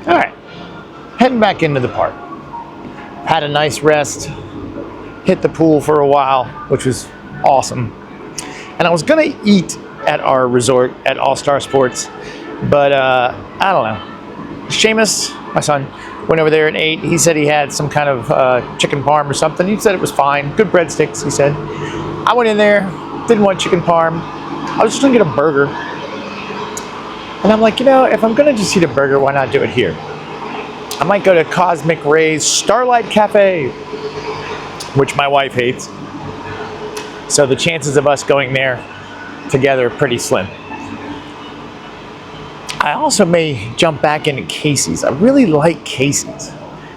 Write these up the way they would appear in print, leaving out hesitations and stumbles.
All right, heading back into the park. Had a nice rest, hit the pool for a while, which was awesome. And I was gonna eat at our resort at All Star Sports, but I don't know. Seamus, my son, went over there and ate. He said he had some kind of chicken parm or something. He said it was fine. Good breadsticks, he said. I went in there, didn't want chicken parm. I was just gonna get a burger. And I'm like, you know, if I'm gonna just eat a burger, why not do it here? I might go to Cosmic Ray's Starlight Cafe, which my wife hates. So the chances of us going there together are pretty slim. I also may jump back into Casey's. I really like Casey's.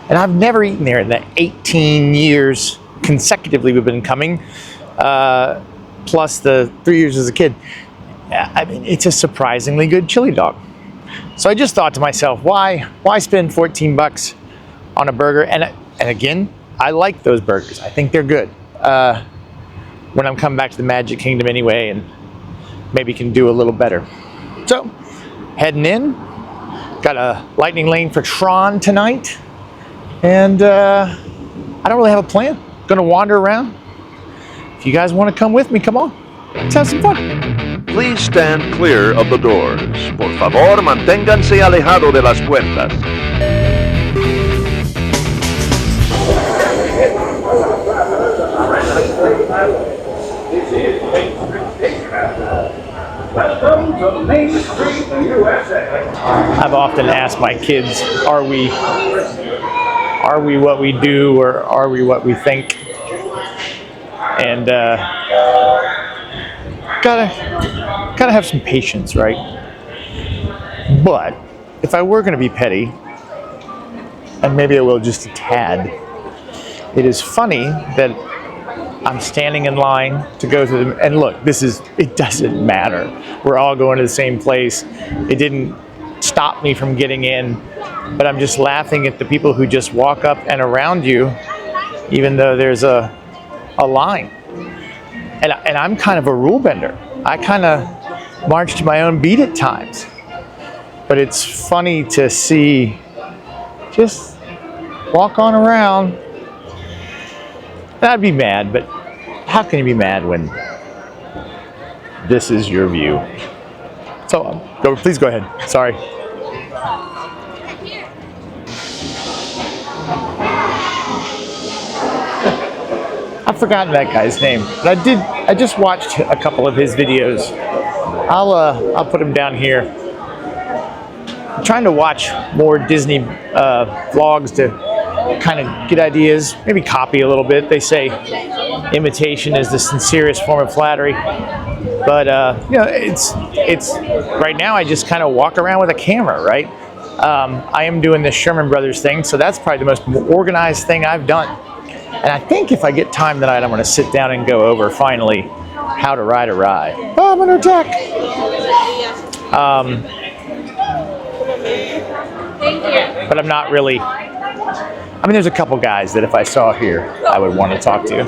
And I've never eaten there in the 18 years consecutively we've been coming, plus the 3 years as a kid. I mean, it's a surprisingly good chili dog. So I just thought to myself, why spend 14 bucks on a burger? And again, I like those burgers. I think they're good. When I'm coming back to the Magic Kingdom anyway, and maybe can do a little better. So, heading in. Got a lightning lane for Tron tonight. And I don't really have a plan. Gonna wander around. If you guys want to come with me, come on. Let's have some fun. Please stand clear of the doors. Por favor, manténganse alejado de las puertas. Welcome to Main Street, USA. I've often asked my kids, are we what we do, or are we what we think? And gotta have some patience, right? But if I were gonna be petty, and maybe I will just a tad, it is funny that I'm standing in line to go through them, and look, it doesn't matter. We're all going to the same place. It didn't stop me from getting in, but I'm just laughing at the people who just walk up and around you, even though there's a line. And I'm kind of a rule bender. I kind of march to my own beat at times. But it's funny to see just walk on around. I'd be mad, but how can you be mad when this is your view? So, please go ahead. Sorry. I've forgotten that guy's name, but I just watched a couple of his videos. I'll put him down here. I'm trying to watch more Disney vlogs to kind of get ideas, maybe copy a little bit. They say imitation is the sincerest form of flattery, but you know, it's right now I just kind of walk around with a camera, right? I am doing this Sherman Brothers thing, so that's probably the most organized thing I've done. And I think if I get time tonight, I'm going to sit down and go over finally how to ride a ride. Oh, I'm under attack. But I'm not really. I mean, there's a couple guys that if I saw here, I would want to talk to.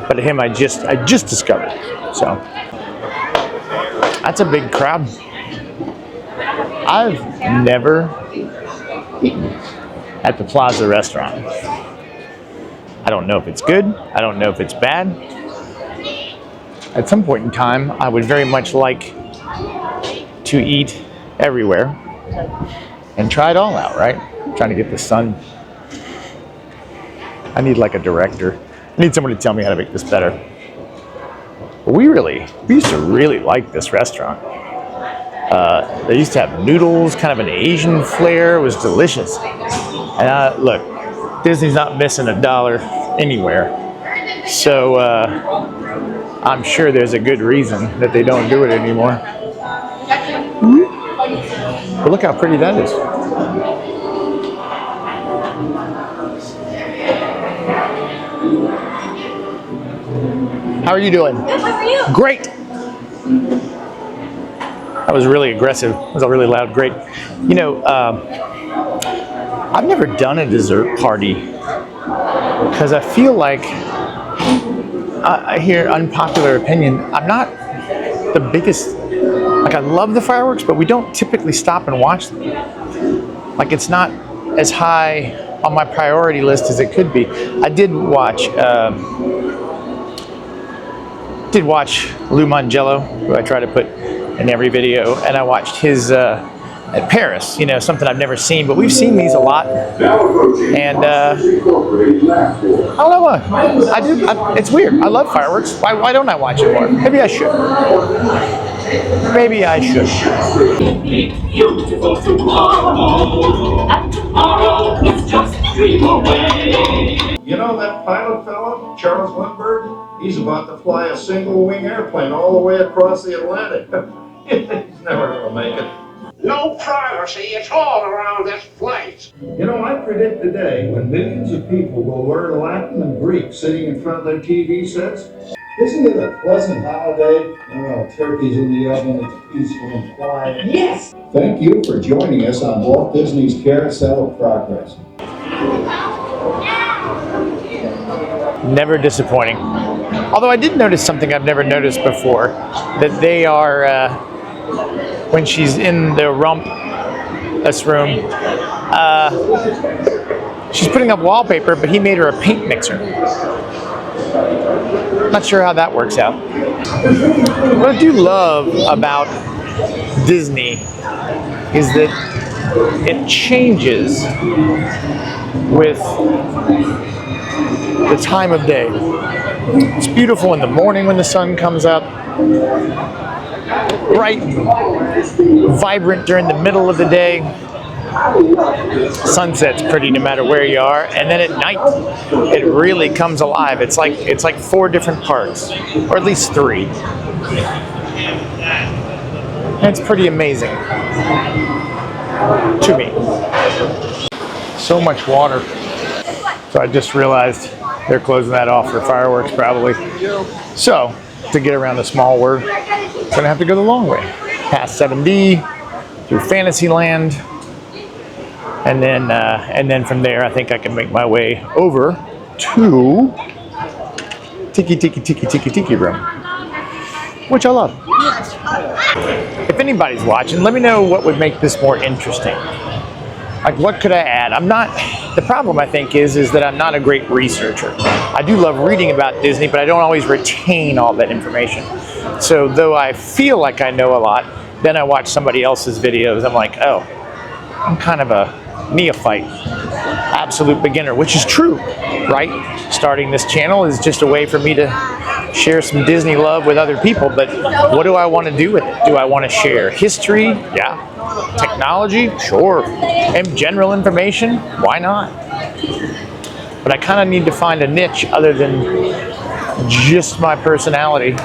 But him, I just discovered. So that's a big crowd. I've never eaten at the Plaza restaurant. I don't know if it's good. I don't know if it's bad. At some point in time, I would very much like to eat everywhere and try it all out, right? I'm trying to get the sun. I need like a director. I need someone to tell me how to make this better. But we used to really like this restaurant. They used to have noodles, kind of an Asian flair. It was delicious. And look, Disney's not missing a dollar anywhere. So I'm sure there's a good reason that they don't do it anymore. But look how pretty that is. How are you doing? Good, how are you? Great. That was really aggressive. That was a really loud great. You know, I've never done a dessert party because I feel like, I hear unpopular opinion, I'm not the biggest, Like, I love the fireworks, but we don't typically stop and watch them. Like, it's not as high on my priority list as it could be. I did watch Lou Mangello, who I try to put in every video, and I watched his at Paris, you know, something I've never seen, but we've seen these a lot, and I don't know why. It's weird. I love fireworks. Why don't I watch it more? Maybe I should. Maybe I should. Beautiful tomorrow, and tomorrow is just a dream away. You know that pilot fella, Charles Lindbergh? He's about to fly a single-wing airplane all the way across the Atlantic. He's never gonna make it. No privacy at all around this place. You know, I predict the day when millions of people will learn Latin and Greek sitting in front of their TV sets. Isn't it a pleasant holiday? Oh, turkey's in the oven, it's peaceful and quiet. Yes. Thank you for joining us on Walt Disney's Carousel of Progress. Never disappointing. Although I did notice something I've never noticed before, that they are, when she's in the rumpus room, she's putting up wallpaper, but he made her a paint mixer. Not sure how that works out. What I do love about Disney is that it changes with the time of day. It's beautiful in the morning when the sun comes up, bright and vibrant during the middle of the day. Sunset's pretty no matter where you are, and then at night it really comes alive. It's like 4 different parts, or at least 3. And it's pretty amazing to me. So much water. So I just realized they're closing that off for fireworks probably. So to get around the small world, I'm gonna have to go the long way, past 7D, through Fantasyland. And then from there, I think I can make my way over to Tiki Room, which I love. If anybody's watching, let me know what would make this more interesting. Like, what could I add? The problem I think is that I'm not a great researcher. I do love reading about Disney, but I don't always retain all that information. So though I feel like I know a lot, then I watch somebody else's videos. I'm like, oh, I'm kind of a neophyte, absolute beginner, which is true, right? Starting this channel is just a way for me to share some Disney love with other people, but what do I want to do with it? Do I want to share history? Yeah. Technology? Sure. And general information? Why not? But I kind of need to find a niche other than just my personality.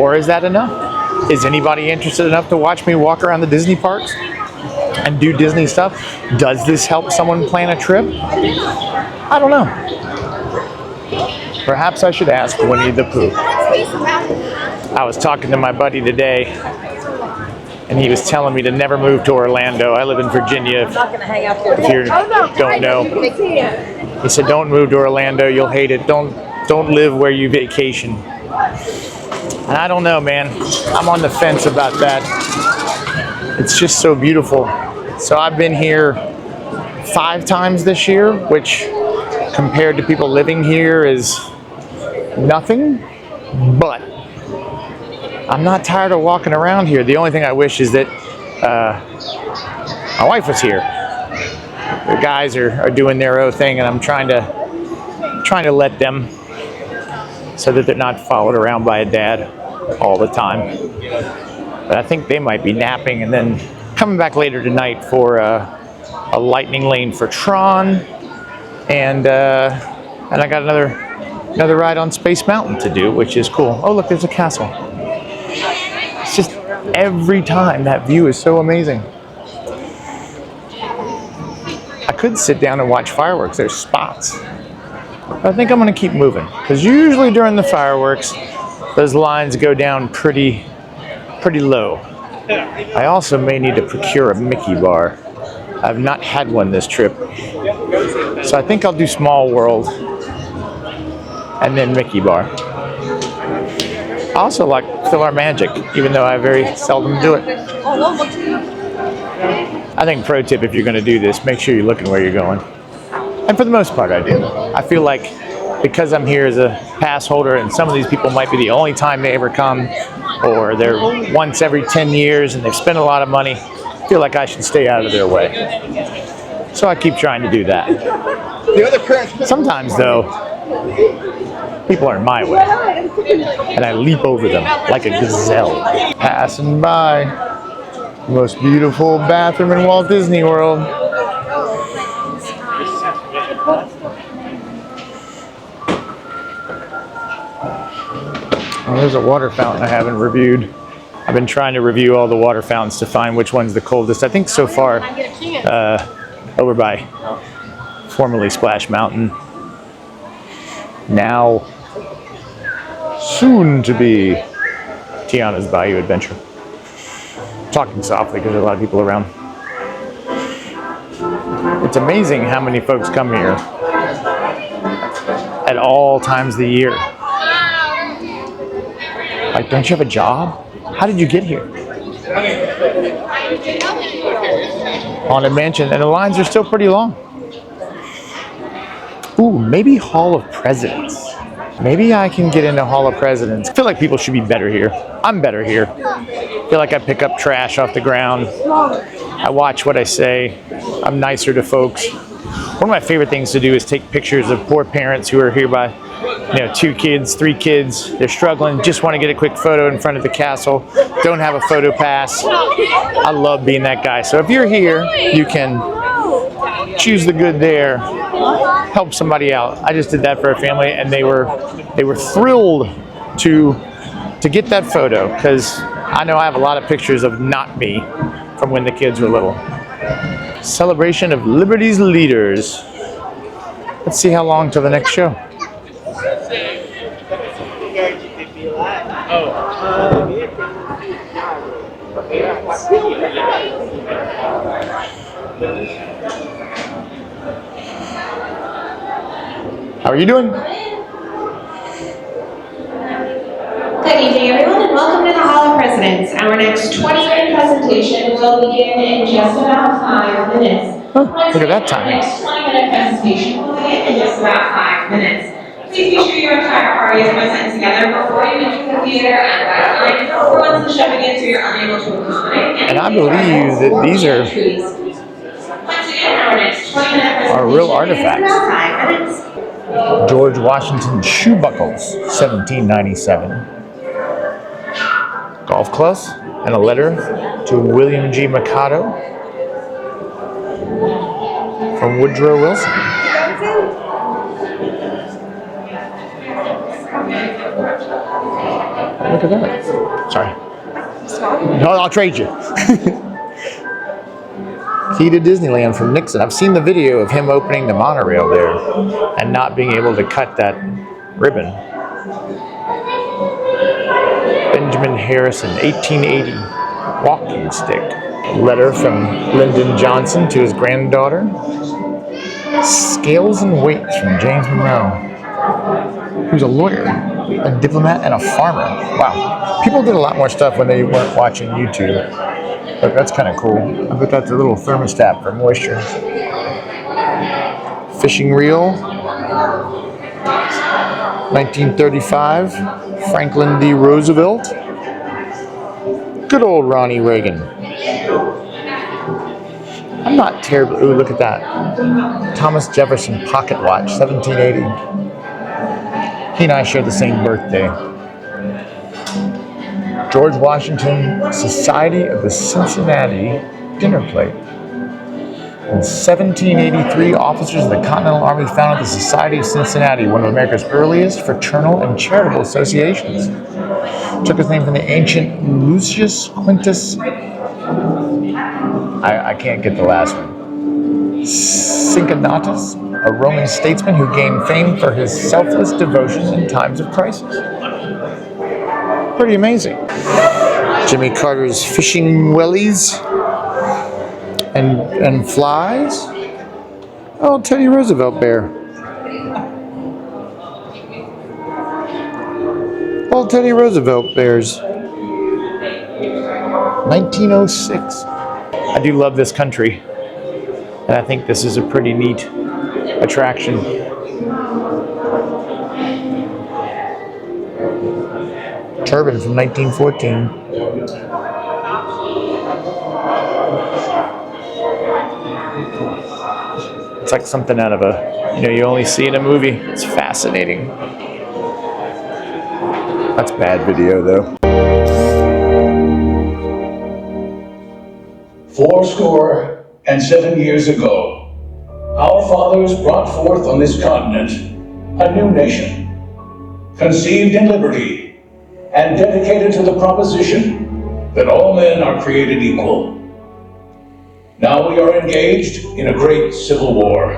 Or is that enough? Is anybody interested enough to watch me walk around the Disney parks and do Disney stuff? Does this help someone plan a trip? I don't know. Perhaps I should ask Winnie the Pooh. I was talking to my buddy today, and he was telling me to never move to Orlando. I live in Virginia, if you don't know. He said, don't move to Orlando, you'll hate it. Don't live where you vacation. And I don't know, man. I'm on the fence about that. It's just so beautiful. So I've been here 5 times this year, which compared to people living here is nothing, but I'm not tired of walking around here. The only thing I wish is that my wife was here. The guys are doing their own thing, and I'm trying to let them, so that they're not followed around by a dad all the time. But I think they might be napping and then coming back later tonight for a lightning lane for Tron, and I got another ride on Space Mountain to do, which is cool. Oh, look, there's a castle. It's just every time that view is so amazing. I could sit down and watch fireworks. There's spots. But I think I'm going to keep moving, because usually during the fireworks, those lines go down pretty low. I also may need to procure a Mickey bar. I've not had one this trip. So I think I'll do Small World and then Mickey bar. I also like Fill Our Magic, even though I very seldom do it. I think pro tip, if you're going to do this, make sure you're looking where you're going. And for the most part, I do. I feel like because I'm here as a pass holder and some of these people might be the only time they ever come, or they're once every 10 years and they've spent a lot of money, I feel like I should stay out of their way. So I keep trying to do that. Sometimes, though, people are in my way, and I leap over them like a gazelle. Passing by, the most beautiful bathroom in Walt Disney World. Oh, there's a water fountain I haven't reviewed. I've been trying to review all the water fountains to find which one's the coldest. I think so far, over by formerly Splash Mountain, now soon to be Tiana's Bayou Adventure. Talking softly because there's a lot of people around. It's amazing how many folks come here at all times of the year. Like, don't you have a job? How did you get here? Haunted Mansion, and the lines are still pretty long. Ooh, maybe Hall of Presidents. Maybe I can get into Hall of Presidents. I feel like people should be better here. I'm better here. I feel like I pick up trash off the ground. I watch what I say. I'm nicer to folks. One of my favorite things to do is take pictures of poor parents who are here by, 2 kids, 3 kids. They're struggling, just want to get a quick photo in front of the castle. Don't have a photo pass. I love being that guy. So if you're here, you can choose the good there. Help somebody out. I just did that for a family, and they were thrilled to get that photo, because I know I have a lot of pictures of not me from when the kids were little. Celebration of Liberty's leaders. Let's see how long till the next show. How are you doing? Good evening, everyone, and welcome to the Hall of Presidents. Our next 20-minute presentation will begin in just about 5 minutes. Oh, look at that time. Our next 20-minute presentation will begin in just about 5 minutes. Please be sure your entire party is present together before you enter the theater and back line, or once the show begins so you're unable to accommodate. And I believe that these are Once again, our next 20-minute presentation real artifacts. is about 5 minutes. George Washington shoe buckles, 1797. Golf clubs and a letter to William G. Mikado from Woodrow Wilson. Look at that. Sorry. No, I'll trade you. Key to Disneyland from Nixon. I've seen the video of him opening the monorail there and not being able to cut that ribbon. Benjamin Harrison, 1880, walking stick. Letter from Lyndon Johnson to his granddaughter. Scales and weights from James Monroe, who's a lawyer, a diplomat, and a farmer. Wow. People did a lot more stuff when they weren't watching YouTube. But that's kind of cool. I bet that's a little thermostat for moisture. Fishing reel. 1935. Franklin D. Roosevelt. Good old Ronnie Reagan. I'm not terribly... Ooh, look at that. Thomas Jefferson pocket watch, 1780. He and I share the same birthday. George Washington Society of the Cincinnati dinner plate. In 1783, officers of the Continental Army founded the Society of Cincinnati, one of America's earliest fraternal and charitable associations. It took its name from the ancient Lucius Quintus. I can't get the last one. Cincinnatus, a Roman statesman who gained fame for his selfless devotion in times of crisis. Pretty amazing. Jimmy Carter's fishing wellies and flies. Oh, Teddy Roosevelt bear. Old Teddy Roosevelt bears. 1906. I do love this country, and I think this is a pretty neat attraction. Turban from 1914. It's like something out of a, you only see in a movie. It's fascinating. That's bad video though. 77 years ago, our fathers brought forth on this continent a new nation, conceived in liberty and dedicated to the proposition that all men are created equal. Now we are engaged in a great civil war,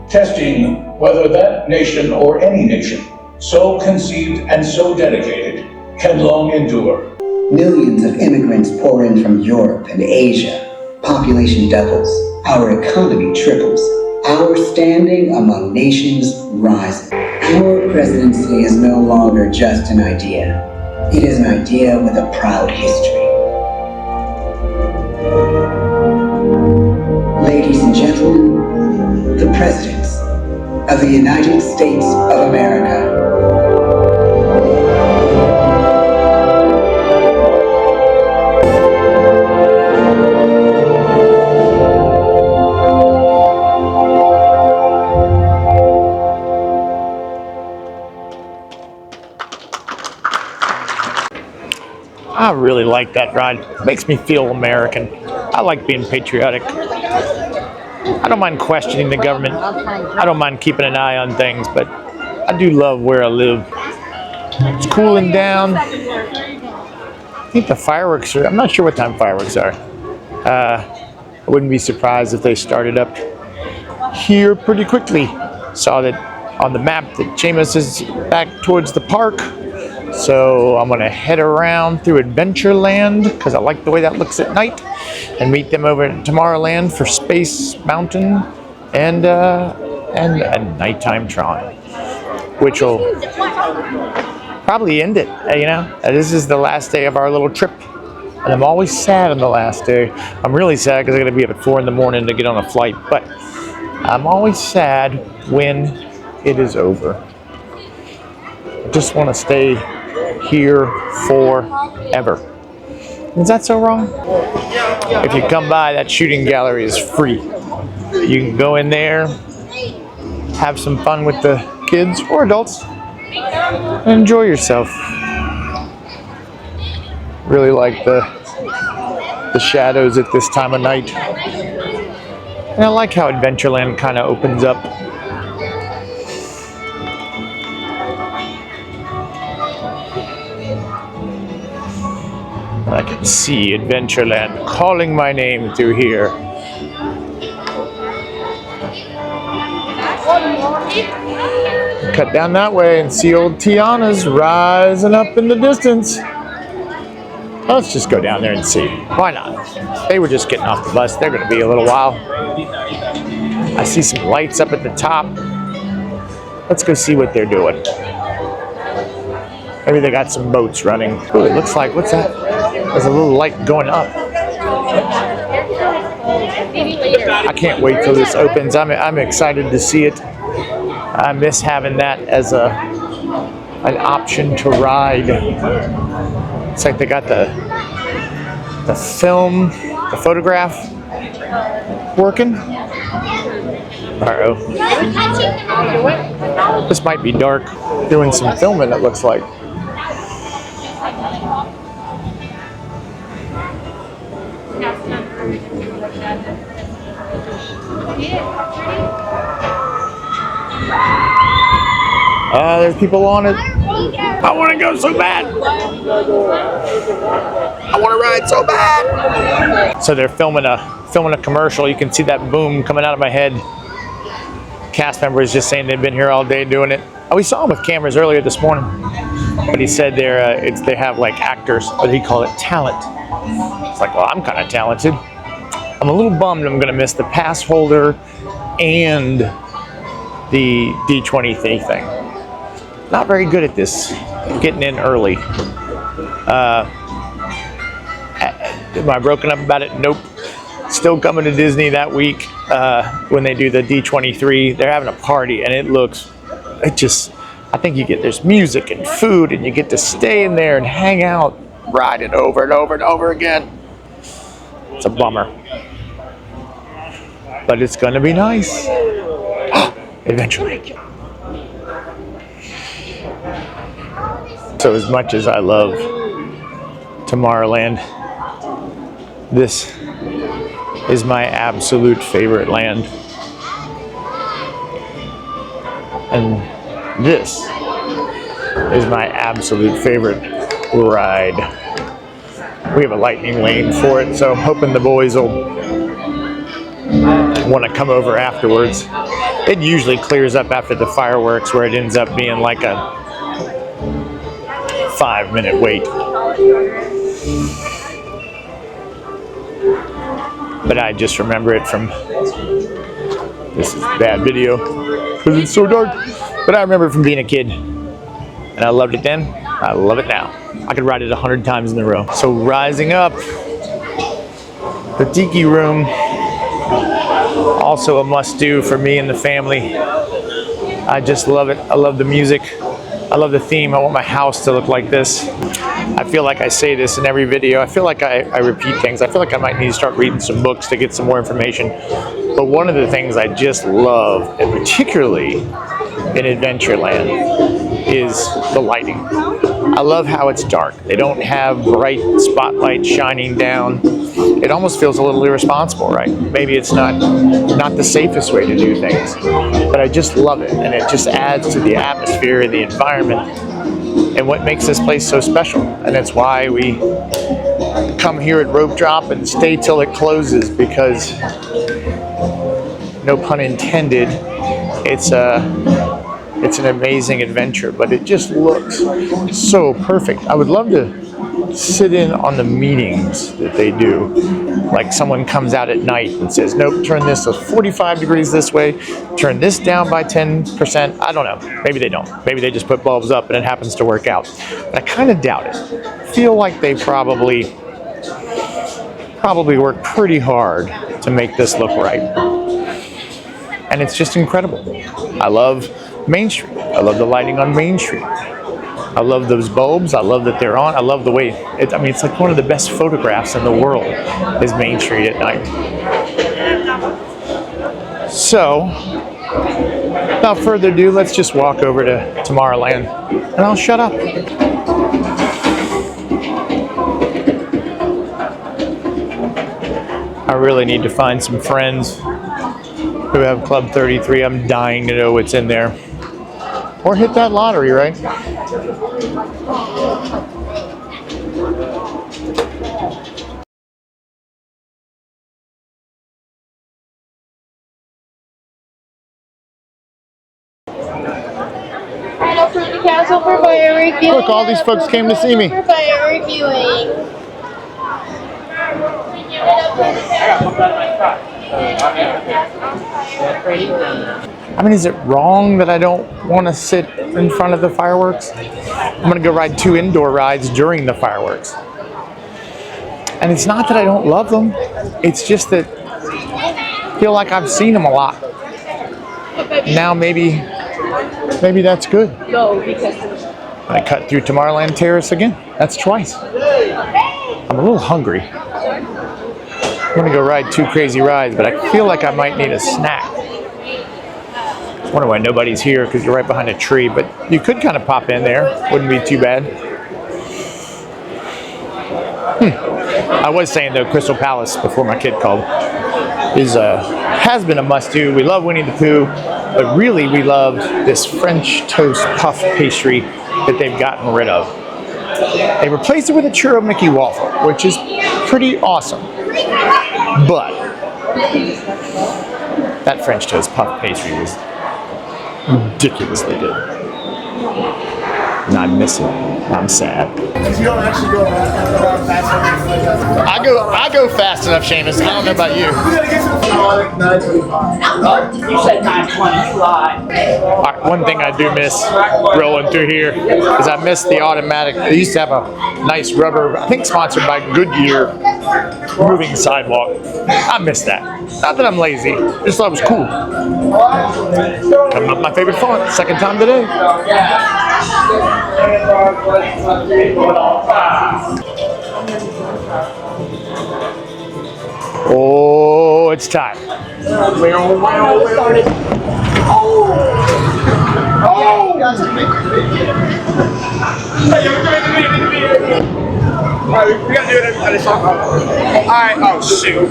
testing whether that nation or any nation so conceived and so dedicated can long endure. Millions of immigrants pour in from Europe and Asia. Population doubles, our economy triples, our standing among nations rises. Our presidency is no longer just an idea. It is an idea with a proud history. Ladies and gentlemen, the presidents of the United States of America. I really like that ride. It makes me feel American. I like being patriotic. I don't mind questioning the government. I don't mind keeping an eye on things, but I do love where I live. It's cooling down. I think the fireworks are, I'm not sure what time fireworks are. I wouldn't be surprised if they started up here pretty quickly. Saw that on the map that Jameis is back towards the park. So I'm gonna head around through Adventureland because I like the way that looks at night, and meet them over at Tomorrowland for Space Mountain and a nighttime Tron, which will probably end it. This is the last day of our little trip, and I'm always sad on the last day. I'm really sad because I gotta be up at 4 in the morning to get on a flight, but I'm always sad when it is over. I just want to stay here forever. Is that so wrong? If you come by, that shooting gallery is free. You can go in there, have some fun with the kids or adults, and enjoy yourself. Really like the shadows at this time of night. And I like how Adventureland kind of opens up. I can see Adventureland calling my name through here. Cut down that way and see old Tiana's rising up in the distance. Let's just go down there and see. Why not? They were just getting off the bus. They're going to be a little while. I see some lights up at the top. Let's go see what they're doing. Maybe they got some boats running. Ooh, it looks like, what's that? There's a little light going up. I can't wait till this opens. I'm excited to see it. I miss having that as an option to ride. It's like they got the film, the photograph working. Uh-oh. This might be dark. Doing some filming, it looks like. There's people on it. I want to go so bad. I want to ride so bad. So they're filming a commercial. You can see that boom coming out of my head. Cast member is just saying they've been here all day doing it. Oh, we saw him with cameras earlier this morning. But he said they have like actors, but he called it talent. It's like, well, I'm kind of talented. I'm a little bummed I'm going to miss the pass holder and the D23 thing. Not very good at this getting in early. Am I broken up about it? Nope. Still coming to Disney that week when they do the D23. They're having a party, and I think there's music and food, and you get to stay in there and hang out, ride it over and over and over again. It's a bummer. But it's going to be nice. Eventually. So as much as I love Tomorrowland, this is my absolute favorite land. And this is my absolute favorite ride. We have a lightning lane for it, so I'm hoping the boys will want to come over afterwards. It usually clears up after the fireworks, where it ends up being like a 5-minute wait. But I just remember it from, this is bad video because it's so dark, but I remember it from being a kid, and I loved it then. I love it now. I could ride it 100 times in a row. So rising up, the Tiki Room, also a must-do for me and the family. I just love it. I love the music. I love the theme. I want my house to look like this. I feel like I say this in every video. I feel like I repeat things. I feel like I might need to start reading some books to get some more information. But one of the things I just love, and particularly in Adventureland, is the lighting. I love how it's dark. They don't have bright spotlights shining down. It almost feels a little irresponsible, right? Maybe it's not the safest way to do things, but I just love it, and it just adds to the atmosphere and the environment and what makes this place so special. And that's why we come here at Rope Drop and stay till it closes, because, no pun intended, it's an amazing adventure, but it just looks so perfect. I would love to sit in on the meetings that they do. Like someone comes out at night and says, nope, turn this to 45 degrees this way, turn this down by 10%. I don't know. Maybe they don't. Maybe they just put bulbs up and it happens to work out. But I kind of doubt it. I feel like they probably work pretty hard to make this look right. And it's just incredible. I love Main Street. I love the lighting on Main Street. I love those bulbs. I love that they're on. I love the way, it's like one of the best photographs in the world is Main Street at night. So, without further ado, let's just walk over to Tomorrowland, and I'll shut up. I really need to find some friends who have Club 33. I'm dying to know what's in there. Or hit that lottery, right? Final for the castle for firework viewing. Look, all these folks came to see me. For firework viewing. I mean, is it wrong that I don't want to sit in front of the fireworks? I'm going to go ride 2 indoor rides during the fireworks. And it's not that I don't love them. It's just that I feel like I've seen them a lot. Now maybe that's good. I cut through Tomorrowland Terrace again. That's twice. I'm a little hungry. I'm going to go ride 2 crazy rides, but I feel like I might need a snack. I wonder why nobody's here, because you're right behind a tree, but you could kind of pop in there. Wouldn't be too bad. I was saying, though, Crystal Palace, before my kid called, has been a must-do. We love Winnie the Pooh, but really we loved this French toast puff pastry that they've gotten rid of. They replaced it with a churro Mickey waffle, which is pretty awesome. But that French toast puff pastry was ridiculously good. and I miss it. I'm sad. You don't actually go fast enough. I go fast enough, Seamus. I don't know about you. We gotta get some 9:25. You said 9:20, you lied. All right, one thing I do miss rolling through here is I miss the automatic. They used to have a nice rubber, I think sponsored by Goodyear, moving sidewalk. I miss that. Not that I'm lazy, just thought it was cool. Coming up my favorite font, second time today. Oh, it's time. Alright, we gotta do it at a shot. Alright, oh shoot.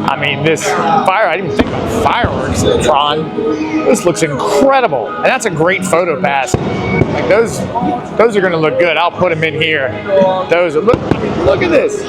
I mean, this fire, I didn't even think about fireworks, Tron. This looks incredible. And that's a great photo pass. Like those are gonna look good. I'll put them in here. Those are, look at this.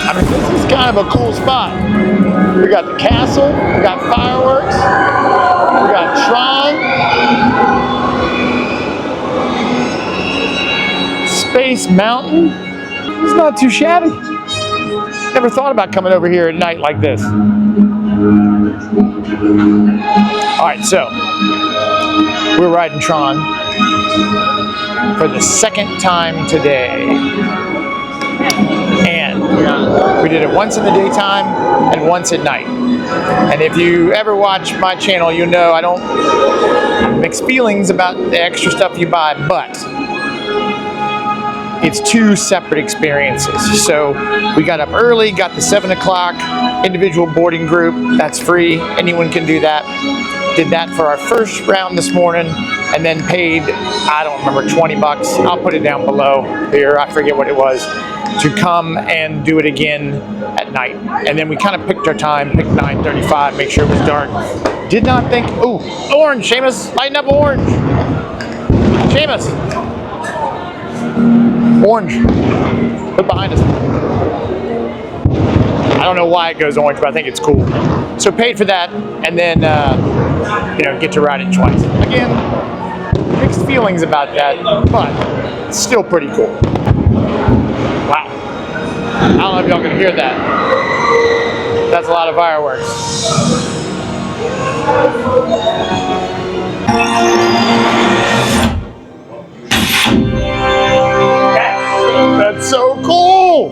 I mean, this is kind of a cool spot. We got the castle, we got fireworks, we got Tron, Space Mountain. It's not too shabby. Never thought about coming over here at night like this. All right, so we're riding Tron for the second time today. And we did it once in the daytime and once at night. And if you ever watch my channel, you know I don't have mixed feelings about the extra stuff you buy, but it's two separate experiences. So we got up early, got the 7 o'clock individual boarding group. That's free. Anyone can do that. Did that for our first round this morning and then paid, I don't remember, 20 bucks. I'll put it down below here. I forget what it was, to come and do it again at night. And then we kind of picked our time, picked 9:35, make sure it was dark. Did not think, ooh, orange, Seamus, lighten up orange. Seamus. Orange, put behind us. I don't know why it goes orange, but I think it's cool. So paid for that, and then get to ride it twice. Again, mixed feelings about that, but it's still pretty cool. Wow. I don't know if y'all can hear that. That's a lot of fireworks. That's so cool!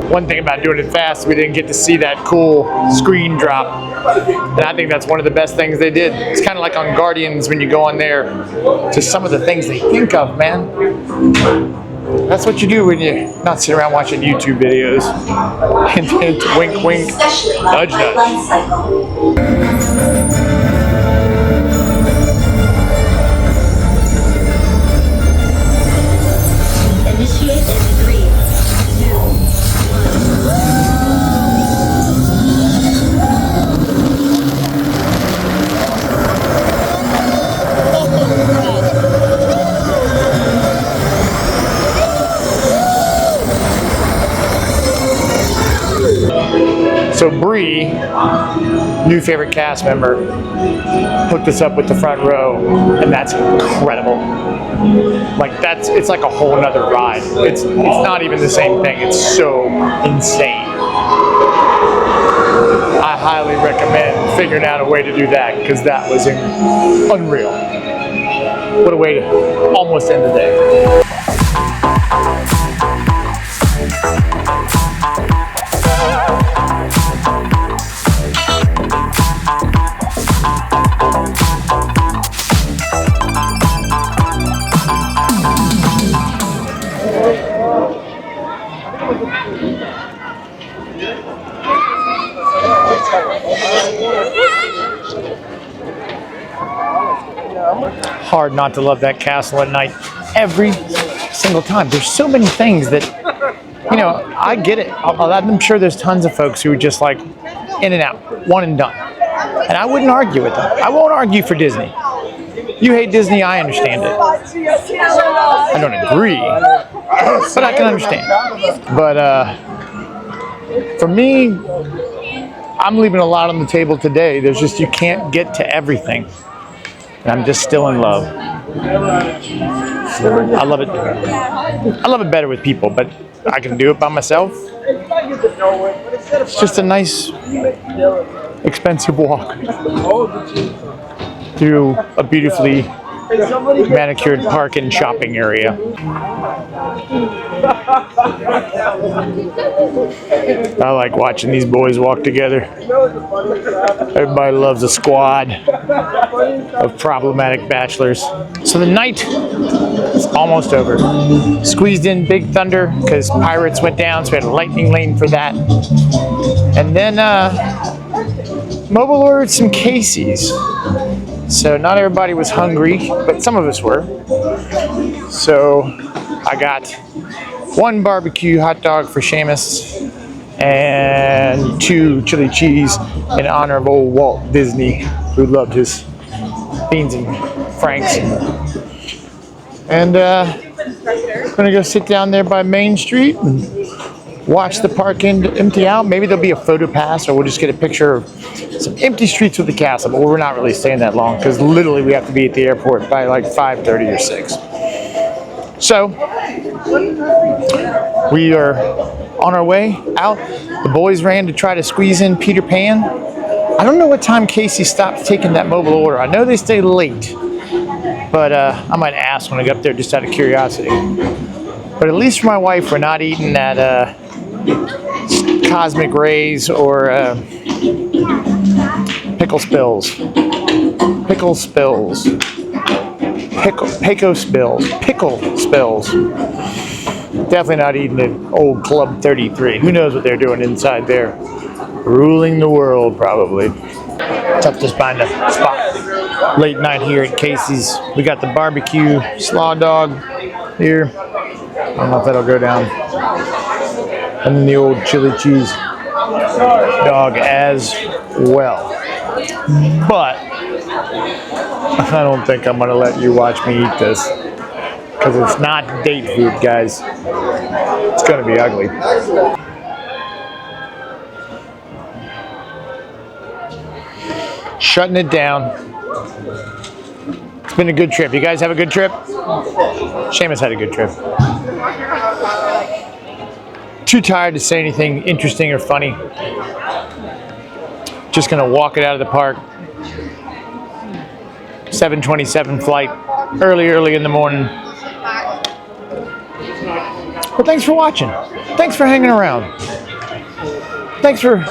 One thing about doing it fast, we didn't get to see that cool screen drop. And I think that's one of the best things they did. It's kind of like on Guardians when you go on there to some of the things they think of, man. That's what you do when you're not sitting around watching YouTube videos. And wink, wink, nudge, nudge. Initiate in 3, 2, 1. new favorite cast member hooked us up with the front row, and that's incredible. Like it's like a whole nother ride. It's not even the same thing. It's so insane. I highly recommend figuring out a way to do that because that was unreal. What a way to almost end the day. Hard not to love that castle at night every single time. There's so many things that, you know, I get it. I'm sure there's tons of folks who are just like in and out, one and done. And I wouldn't argue with them. I won't argue for Disney. You hate Disney, I understand it. I don't agree, but I can understand. But for me, I'm leaving a lot on the table today. There's just, you can't get to everything. And I'm just still in love. I love it. I love it better with people, but I can do it by myself. It's just a nice, expensive walk through a beautifully manicured park and shopping area. I like watching these boys walk together. Everybody loves a squad of problematic bachelors. So the night is almost over. Squeezed in Big Thunder because Pirates went down, so we had a lightning lane for that. And then mobile ordered some Casey's. So not everybody was hungry, but some of us were. So I got one barbecue hot dog for Seamus and 2 chili cheese in honor of old Walt Disney, who loved his beans and franks. And gonna go sit down there by Main Street and watch the park empty out. Maybe there'll be a photo pass, or we'll just get a picture of some empty streets with the castle, but we're not really staying that long because literally we have to be at the airport by like 5:30 or 6. So we are on our way out. The boys ran to try to squeeze in Peter Pan. I don't know what time Casey stopped taking that mobile order. I know they stay late, but I might ask when I get up there just out of curiosity. But at least for my wife, we're not eating at Cosmic Rays or Pickle Spills. Pickle Spills. Pickle Spills. Definitely not eating at old Club 33. Who knows what they're doing inside there? Ruling the world, probably. Tough to find a spot late night here at Casey's. We got the barbecue slaw dog here. I don't know if that'll go down. And then the old chili cheese dog as well. But I don't think I'm gonna let you watch me eat this because it's not date food, guys. It's gonna be ugly. Shutting it down. It's been a good trip. You guys have a good trip? Seamus had a good trip. Too tired to say anything interesting or funny. Just gonna walk it out of the park. 7:27 flight, early in the morning. But thanks for watching. Thanks for hanging around. Thanks for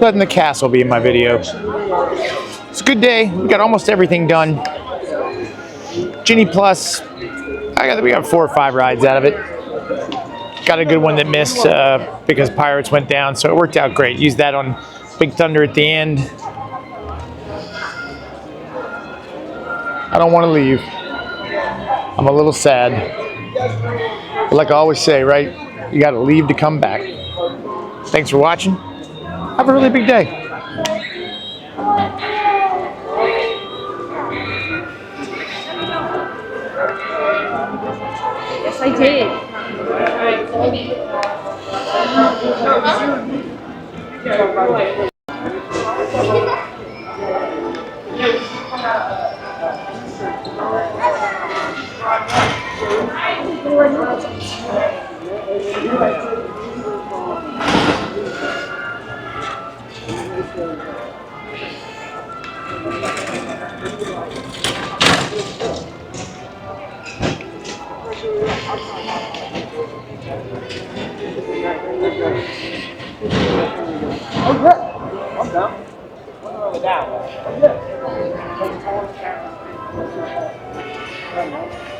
letting the castle be in my video. It's a good day. We got almost everything done. Genie Plus, we got 4 or 5 rides out of it. Got a good one that missed because Pirates went down, so it worked out great. Used that on Big Thunder at the end. I don't want to leave. I'm a little sad. But like I always say, right? You got to leave to come back. Thanks for watching. Have a really big day. Yes, I did. I'm done. What's wrong with that one?